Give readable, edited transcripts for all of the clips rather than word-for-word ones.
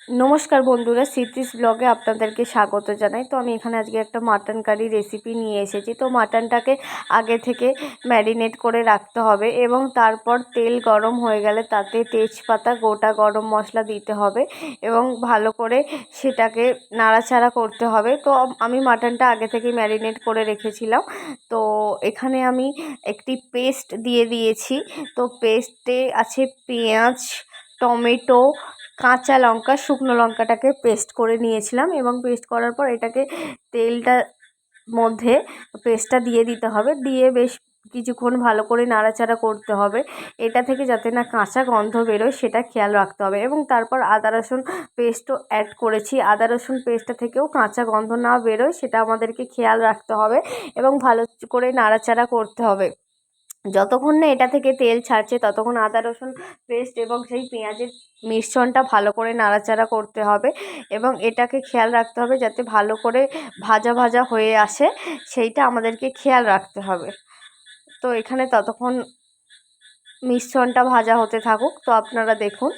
নমস্কার বন্ধুরা, স্মৃতিস ব্লগে আপনাদেরকে স্বাগত জানাই। তো আমি এখানে আজকে একটা মাটন কারি রেসিপি নিয়ে এসেছি। তো মাটনটাকে আগে থেকে ম্যারিনেট করে রাখতে হবে এবং তারপর তেল গরম হয়ে গেলে তাতে তেজপাতা, গোটা গরম মশলা দিতে হবে এবং ভালো করে সেটাকে নাড়াচাড়া করতে হবে। তো আমি মাটনটা আগে থেকে ম্যারিনেট করে রেখেছিলাম। তো এখানে আমি একটি পেস্ট দিয়ে দিয়েছি। তো পেস্টে আছে পেঁয়াজ, টমেটো, কাঁচা লঙ্কা, শুকনো লঙ্কাটাকে পেস্ট করে নিয়েছিলাম এবং পেস্ট করার পর এটাকে তেলটার মধ্যে পেস্টটা দিয়ে দিতে হবে। দিয়ে বেশ কিছুক্ষণ ভালো করে নাড়াচাড়া করতে হবে। এটা থেকে যাতে না কাঁচা গন্ধ বেরোয় সেটা খেয়াল রাখতে হবে এবং তারপর আদা রসুন পেস্টও অ্যাড করেছি। আদা রসুন পেস্টটা থেকেও কাঁচা গন্ধ না বেরোয় সেটা আমাদেরকে খেয়াল রাখতে হবে এবং ভালো করে নাড়াচাড়া করতে হবে। যতক্ষণ না এটা থেকে তেল ছাড়ছে ততক্ষণ আদা রসুন পেস্ট এবং সেই পেঁয়াজের মিশ্রণটা ভালো করে নাড়াচাড়া করতে হবে এবং এটাকে খেয়াল রাখতে হবে যাতে ভালো করে ভাজা ভাজা হয়ে আসে, সেইটা আমাদেরকে খেয়াল রাখতে হবে। তো এখানে ততক্ষণ মিশ্রণটা ভাজা হতে থাকুক। তো আপনারা দেখুন।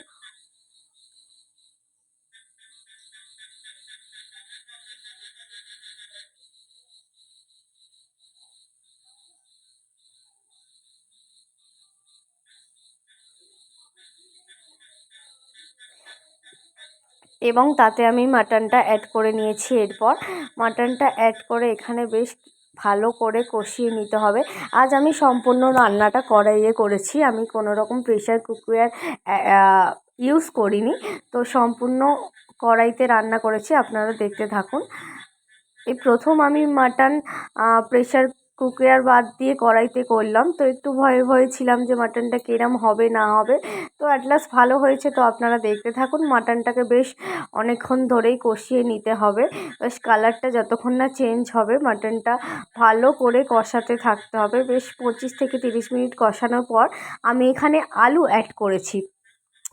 এবং তাতে আমি মাটনটা অ্যাড করে নিয়েছি। এরপর মাটনটা অ্যাড করে এখানে বেশ ভালো করে কষিয়ে নিতে হবে। আজ আমি সম্পূর্ণ রান্নাটা কড়াইয়ে করেছি, আমি কোনো রকম প্রেশার কুকার ইউজ করিনি। তো সম্পূর্ণ কড়াইতে রান্না করেছি, আপনারা দেখতে থাকুন। এই প্রথম আমি মাটন প্রেশার কুকার বাদ দিয়ে কড়াইতে করলাম। তো একটু ভয়ে ভয়ে ছিলাম যে মাটনটা কিরম হবে না হবে। তো অ্যাট লাস্ট ভালো হয়েছে। তো আপনারা দেখতে থাকুন। মাটনটাকে বেশ অনেকক্ষণ ধরেই কষিয়ে নিতে হবে। বেশ কালারটা যতক্ষণ না চেঞ্জ হবে মাটনটা ভালো করে কষাতে থাকতে হবে। বেশ 25 থেকে 30 মিনিট কষানোর পর আমি এখানে আলু অ্যাড করেছি।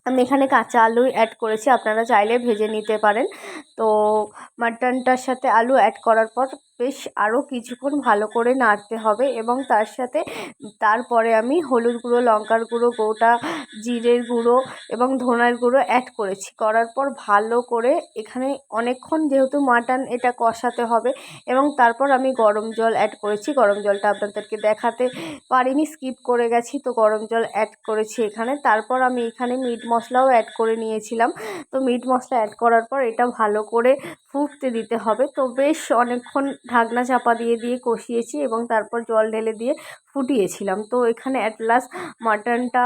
আমি এখানে কাঁচা আলুই অ্যাড করেছি, আপনারা চাইলে ভেজে নিতে পারেন। তো মাটনটার সাথে আলু অ্যাড করার পর বেশ আরও কিছুক্ষণ ভালো করে নাড়তে হবে এবং তার সাথে তারপরে আমি হলুদ গুঁড়ো, লঙ্কার গুঁড়ো, গোটা জিরের গুঁড়ো এবং ধনের গুঁড়ো অ্যাড করেছি। করার পর ভালো করে এখানে অনেকক্ষণ যেহেতু মাটন এটা কষাতে হবে এবং তারপর আমি গরম জল অ্যাড করেছি। গরম জলটা আপনাদেরকে দেখাতে পারিনি, স্কিপ করে গেছি। তো গরম জল অ্যাড করেছি এখানে। তারপর আমি এখানে মিট মশলাও অ্যাড করে নিয়েছিলাম। তো মিট মশলা অ্যাড করার পর এটা ভালো করে ফুটতে দিতে হবে। তো বেশ অনেকক্ষণ ঢাকনা চাপা দিয়ে দিয়ে কষিয়েছি এবং তারপর জল ঢেলে দিয়ে ফুটিয়েছিলাম। তো এখানে অ্যাট লাস্ট মাটনটা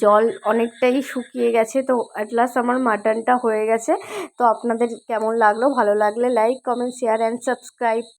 জল অনেকটাই শুকিয়ে গেছে। তো অ্যাট লাস্ট আমার মাটনটা হয়ে গেছে। তো আপনাদের কেমন লাগলো? ভালো লাগলে like, comment, share and subscribe.